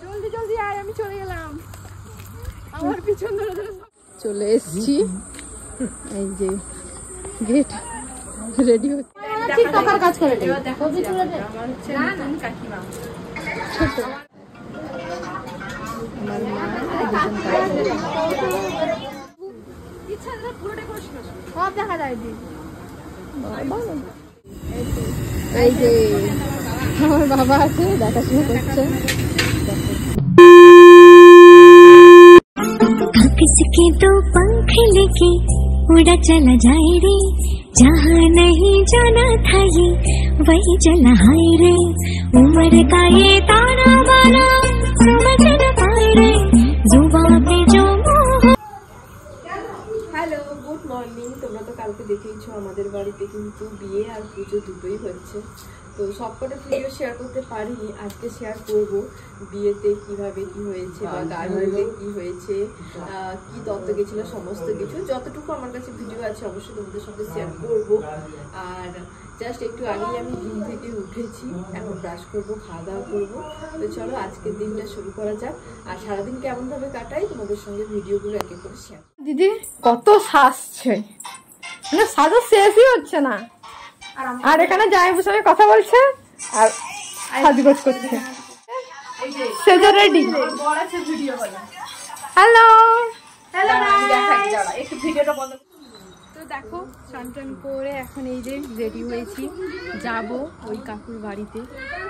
জলদি জলদি আয়, আমি চলে গেলাম। আমার পিছন ধরে ধরে চলে এসেছি। এই যে গেট রেডি হচ্ছে, ঠিক টাকার কাজ করে দেখো। আমার হচ্ছে নতুন কাকিমা, ছোট আমার মা, দুজন ইচ্ছা পুরো ডেকোরেশন সব দেখা যায়। এই যে আমার বাবা আছে, দেখাশোনা করছে। किसके दो पंख लेके उड़ा चला जाए रे, जहाँ नहीं जाना था ये वही चला हाय रे, उम्र का ये ताना बाना समझ न पाए रे, जुबान पे जो হ্যালো, গুড মর্নিং। তোমরা তো কালকে দেখেইছো আমাদের বাড়িতে কিন্তু বিয়ে আর পুজো দুটোই হচ্ছে। তো সবকটা ভিডিও শেয়ার করতে পারিনি, আজকে শেয়ার করব বিয়েতে কিভাবে কি হয়েছে বা গাড়িতে কি হয়েছে, কি তত্ত্ব গেছিল, সমস্ত কিছু যতটুকু আমার কাছে ভিডিও আছে অবশ্যই তোমাদের সঙ্গে শেয়ার করব। আর জাস্ট একটু আগেই আমি ঘুম থেকে উঠেছি, এখন ব্রাশ করবো, খাওয়া দাওয়া করবো। তো চলো আজকের দিনটা শুরু করা যাক। আর সারাদিন কেমন ভাবে কাটাই তোমাদের সঙ্গে ভিডিওগুলো এক এক করে শেয়ার। দিদি কত সাজছে, মানে সাজা শেষই হচ্ছে না। আর এখানে জামাইবাবুর সঙ্গে কথা বলছে আর সাজগোজ করছে। সেজো রেডি। হ্যালো হ্যালো, একটু ভিডিওটা বন্ধ। তো দেখো স্নান টান করে এখন এই যে রেডি হয়েছি, যাব ওই কাকুর বাড়িতে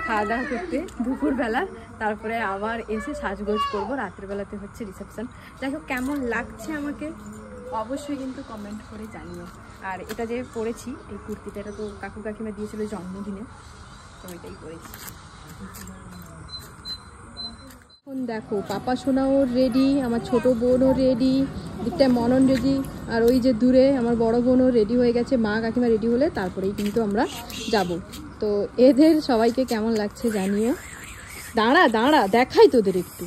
খাওয়া দাওয়া করতে দুপুরবেলা, তারপরে আবার এসে সাজগোজ করবো। রাতের বেলাতে হচ্ছে রিসেপশন। দেখো কেমন লাগছে আমাকে অবশ্যই কিন্তু কমেন্ট করে জানিও। আর এটা যে পরেছি এই কুর্তিটা, এটা তো কাকু কাকিমা দিয়েছিল জন্মদিনে, তো এটাই পরেছি। এখন দেখো পাপা সোনাও রেডি, আমার ছোট বোনও রেডি, দিকটায় মনন রেডি, আর ওই যে দূরে আমার বড় বোনও রেডি হয়ে গেছে। মা কাকিমা রেডি হলে তারপরেই কিন্তু আমরা যাব। তো এদের সবাইকে কেমন লাগছে জানিও। দাঁড়া দাঁড়া দেখাই তোদের একটু,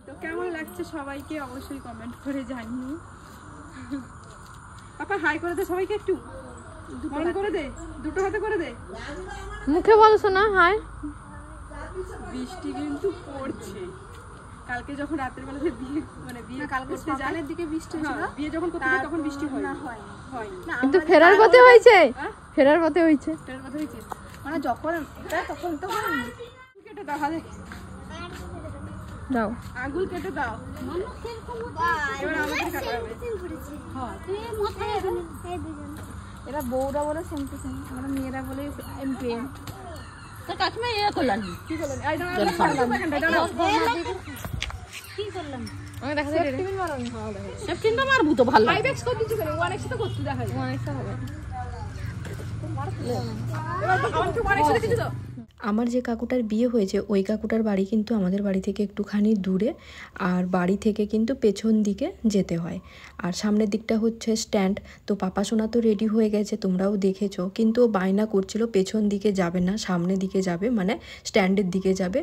তো কেমন লাগছে সবাইকে অবশ্যই কমেন্ট করে জানিও। পাপা হাই করে দে সবাইকে, একটু মন করে দে, দুটো হাতে করে দে, মুখে বলছো না হাই। বৃষ্টি কিন্তু পড়ছে, কালকে যখন রাতের বেলাতে বিয়ে মানে বিয়ে কালকে সকালের দিকে বৃষ্টি ছিল, বিয়ে যখন করতে যাই তখন বৃষ্টি হয় না, হয় না, কিন্তু ফেরার পথে হয়েছে, ফেরার পথে হয়েছে, ফেরার পথে হয়েছে, মানে যখন এটা তখন তো হয়নি। কেটে দাও হাতে, দাও আঙ্গুল কেটে দাও। এবার আমাদের কাটা হবে। হ্যাঁ তুই মাথায় এখানে এই দুজন, এরা বউরা বলে সেম টু সেম, আমরা মেয়েরা বলে এমপিএম। তো কাকিমা এরা করলাম কি করলেন? এই দাঁড়াও দাঁড়াও কি করলাম আমি দেখা যায় টিভিন মারন। হ্যাঁ দেখা সেফটিন তো মারবো তো ভালো 5x কত কিছু করে 1x তো করতে দেখা যায়, 1x হবে এবার তো কাউন্ট 1x দিতে দাও। আমার যে কাকুটার বিয়ে হয়েছে ওই কাকুটার বাড়ি কিন্তু আমাদের বাড়ি থেকে একটুখানি দূরে, আর বাড়ি থেকে কিন্তু পেছন দিকে যেতে হয়। আর সামনের দিকটা হচ্ছে স্ট্যান্ড। তো পাপা সোনা তো রেডি হয়ে গেছে, তোমরাও দেখেছো, কিন্তু ও বায়না করছিল পেছন দিকে যাবে না, সামনের দিকে যাবে, মানে স্ট্যান্ডের দিকে যাবে।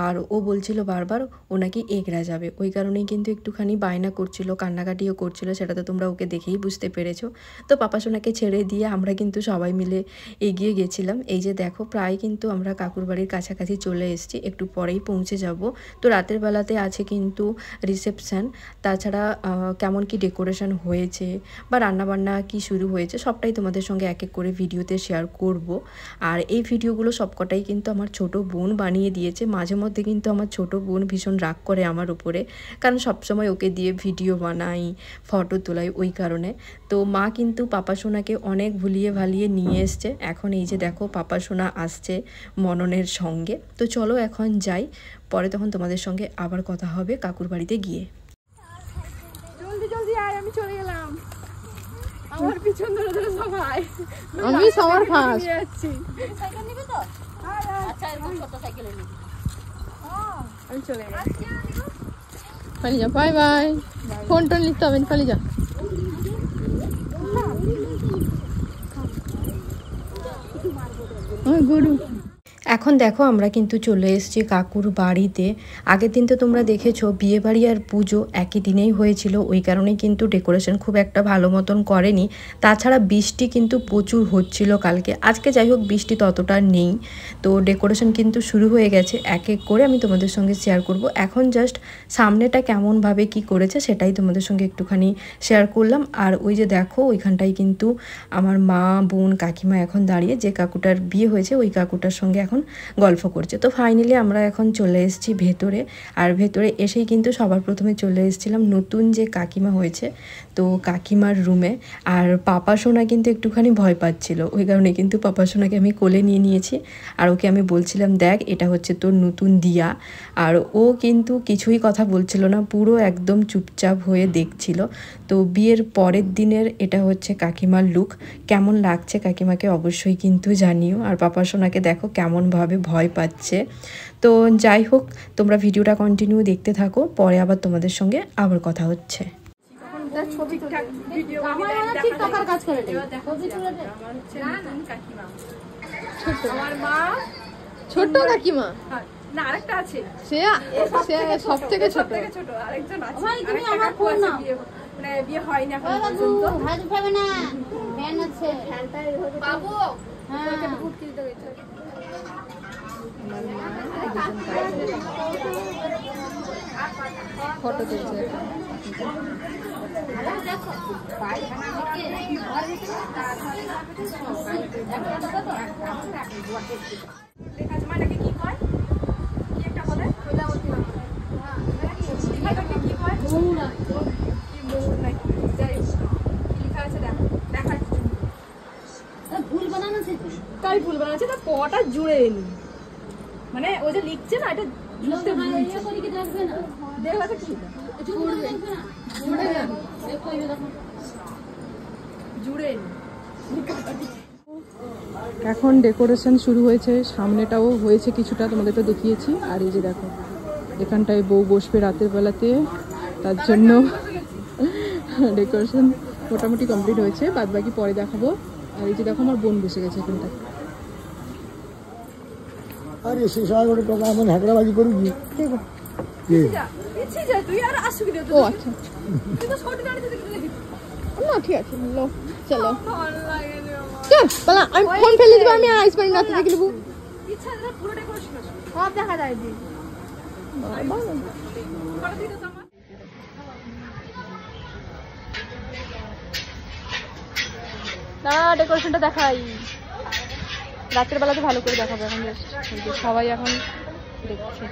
আর ও বলছিল বারবার ও নাকি এগরা যাবে, ওই কারণেই কিন্তু একটুখানি বায়না করছিল, কান্নাকাটিও করছিল, সেটা তো তোমরা ওকে দেখেই বুঝতে পেরেছো। তো পাপা সোনাকে ছেড়ে দিয়ে আমরা কিন্তু সবাই মিলে এগিয়ে গেছিলাম। এই যে দেখো প্রায় কিন্তু আমরা কাকুর বাড়ির কাছাকাছি চলে এসেছি, একটু পরেই পৌঁছে যাব। তো রাতের বেলাতে আছে কিন্তু রিসেপশান, তাছাড়া কেমন কি ডেকোরেশন হয়েছে বা রান্নাবান্না কি শুরু হয়েছে সবটাই তোমাদের সঙ্গে এক এক করে ভিডিওতে শেয়ার করব। আর এই ভিডিওগুলো সবকটাই কিন্তু আমার ছোট বোন বানিয়ে দিয়েছে। মাঝে মধ্যে কিন্তু আমার ছোট বোন ভীষণ রাগ করে আমার উপরে, কারণ সবসময় ওকে দিয়ে ভিডিও বানাই, ফটো তোলাই, ওই কারণে। তো মা কিন্তু পাপা সোনাকে অনেক ভুলিয়ে ভালিয়ে নিয়ে এসছে। এখন এই যে দেখো পাপা সোনা আসছে মননের সঙ্গে। তো চলো এখন যাই, পরে তখন তোমাদের সঙ্গে আবার কথা হবে কাকুর বাড়িতে গিয়ে। জলদি জলদি আয়, আমি চলে গেলাম। আমার পিছন ধরে ধরে সবাই, আমি সবার ফাঁস যাচ্ছি। সাইকেল নিবি তো? আচ্ছা এরকম ছোট সাইকেল নিবি। আমি চলে গেলাম, খালি যা, বাই বাই। ফোন টোন নিতে হবে, খালি যা। গরু এখন দেখো আমরা কিন্তু চলে এসেছি কাকুর বাড়িতে। আগের দিন তো তোমরা দেখেছো বিয়ে বাড়ি আর পুজো একই দিনেই হয়েছিল, ওই কারণেই কিন্তু ডেকোরেশন খুব একটা ভালো মতন করেনি। তাছাড়া বৃষ্টি কিন্তু প্রচুর হচ্ছিল কালকে, আজকে যাই হোক বৃষ্টি ততটা নেই। তো ডেকোরেশন কিন্তু শুরু হয়ে গেছে, এক এক করে আমি তোমাদের সঙ্গে শেয়ার করব। এখন জাস্ট সামনেটা কেমনভাবে কি করেছে সেটাই তোমাদের সঙ্গে একটুখানি শেয়ার করলাম। আর ওই যে দেখো ওইখানটায় কিন্তু আমার মা, বোন, কাকিমা এখন দাঁড়িয়ে যে কাকুটার বিয়ে হয়েছে ওই কাকুটার সঙ্গে এখন গল্প করছে। তো ফাইনালি আমরা এখন চলে এসেছি ভেতরে। আর ভেতরে এসেই কিন্তু সবার প্রথমে চলে এসেছিলাম নতুন যে কাকিমা হয়েছে তো কাকিমার রুমে। আর পাপা সোনা কিন্তু একটুখানি ভয় পাচ্ছিল, ওই কারণে কিন্তু পাপা সোনাকে আমি কোলে নিয়ে নিয়েছি। আর ওকে আমি বলছিলাম দেখ এটা হচ্ছে তোর নতুন দিয়া। আর ও কিন্তু কিছুই কথা বলছিল না, পুরো একদম চুপচাপ হয়ে দেখছিল। তো বিয়ের পরের দিনের এটা হচ্ছে কাকিমার লুক। কেমন লাগছে কাকিমাকে অবশ্যই কিন্তু জানিও। আর পাপা সোনাকে দেখো কেমনভাবে ভয় পাচ্ছে। তো যাই হোক তোমরা ভিডিওটা কন্টিনিউ দেখতে থাকো, পরে আবার তোমাদের সঙ্গে আবার কথা হচ্ছে। ছোট কাকিমা না আরেকটা আছে, সে সব থেকে ছোট। আরেকজন আছে, মানে বিয়ে হয়নি এখন পর্যন্ত। বাবু ফটো তুলছে। মাটাকে কি কয়, কি একটা বলে কি কয় ভুল বানাচ্ছে, তাই ভুল বানাচ্ছে। তা পটা জুড়ে নি, মানে ও যে লিখছে না এটা জুড়তে দেখবে জুড়ে নি। এখন ডেকোরেশন শুরু হয়েছে, সামনেটাও হয়েছে কিছুটা, তোমাদের তো দেখিয়েছি। আর এই যে দেখো এখানটায় বউ বসবে রাতের বেলাতে, তার জন্য ডেকোরেশন মোটামুটি কমপ্লিট হয়েছে, বাদ বাকি পরে দেখাবো। আর এই যে দেখো আমার বোন বসে গেছে এখানটা। আরে শেষায় করে টাকা এমন হ্যাকড়াবাজি করবি তুই আর আসবি না। ও আচ্ছা না ঠিক আছে চলো চল, আমি ফোন ফেলে দিব, আমি আর আইস পানি রাতে দেখে নেবো। ইচ্ছা পুরো ডেকোরেশন সব দেখা যায় দি না ডেকোরেশনটা দেখাই, রাতের বেলাতে ভালো করে দেখাবো। এখন সবাই এখন দেখছে।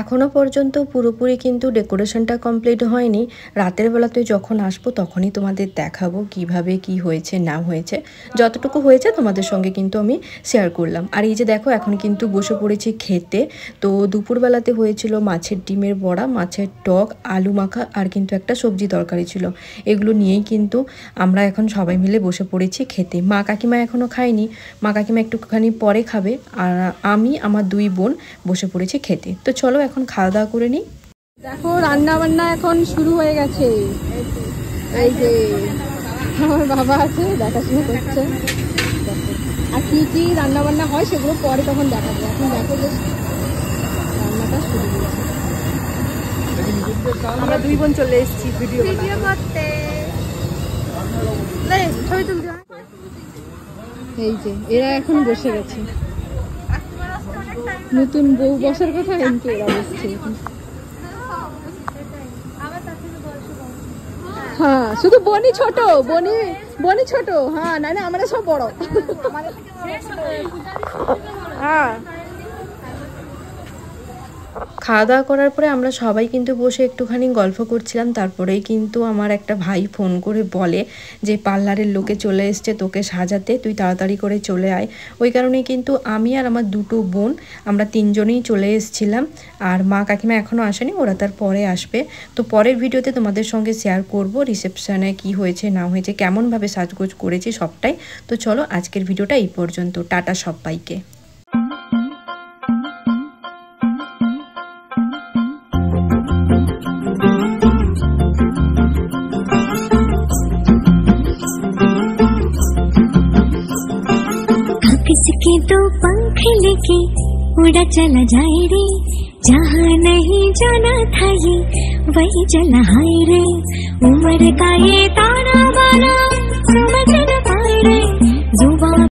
এখনও পর্যন্ত পুরোপুরি কিন্তু ডেকোরেশনটা কমপ্লিট হয়নি। রাতের বেলাতে যখন আসবো তখনই তোমাদের দেখাবো কিভাবে কি হয়েছে না হয়েছে। যতটুকু হয়েছে তোমাদের সঙ্গে কিন্তু আমি শেয়ার করলাম। আর এই যে দেখো এখন কিন্তু বসে পড়েছি খেতে। তো দুপুরবেলাতে হয়েছিল মাছের ডিমের বড়া, মাছের টক, আলু মাখা আর কিন্তু একটা সবজি তরকারি ছিল। এগুলো নিয়েই কিন্তু আমরা এখন সবাই মিলে বসে পড়েছি খেতে। মা কাকিমা এখনও খায়নি, মা কাকিমা একটুখানি পরে খাবে। আর আমি আমার দুই বোন বসে পড়েছি খেতে। তো চলো এখন খাওয়া দাওয়া করে নিই। দেখো রান্না বান্না এখন শুরু হয়ে গেছে। এই যে আমার বাবা আছে দেখাশোনা করছে, আর কি কি রান্না বান্না হয় সেগুলো পরে তখন দেখাবো। এখন দেখো যে রান্নাটা শুরু হয়েছে। আমরা দুই বোন চলে এসেছি ভিডিও করতে। ছবি তুলতে এই যে এরা এখন বসে গেছে, নতুন বউ বসার কথা এমনি এরা বসছে এখন। হ্যাঁ শুধু বনি ছোট, বনি ছোট, হ্যাঁ না না আমরা সব বড়। হ্যাঁ খাওয়া দাওয়া করার পরে আমরা সবাই কিন্তু বসে একটুখানি গল্প করছিলাম। তারপরেই কিন্তু আমার একটা ভাই ফোন করে বলে যে পার্লারের লোকে চলে এসছে তোকে সাজাতে, তুই তাড়াতাড়ি করে চলে আয়। ওই কারণেই কিন্তু আমি আর আমার দুটো বোন আমরা তিনজনেই চলে এসেছিলাম। আর মা কাকিমা এখনও আসেনি, ওরা তার পরে আসবে। তো পরের ভিডিওতে তোমাদের সঙ্গে শেয়ার করব রিসেপশনে কি হয়েছে না হয়েছে, কেমনভাবে সাজগোজ করেছি সবটাই। তো চলো আজকের ভিডিওটা এই পর্যন্ত, টাটা সবাইকে। ये तो पंख लेके उड़ा चला जाए रे, जहाँ नहीं जाना था ये वही चला हाय रे। उम्र का ये ताना बाना समझ न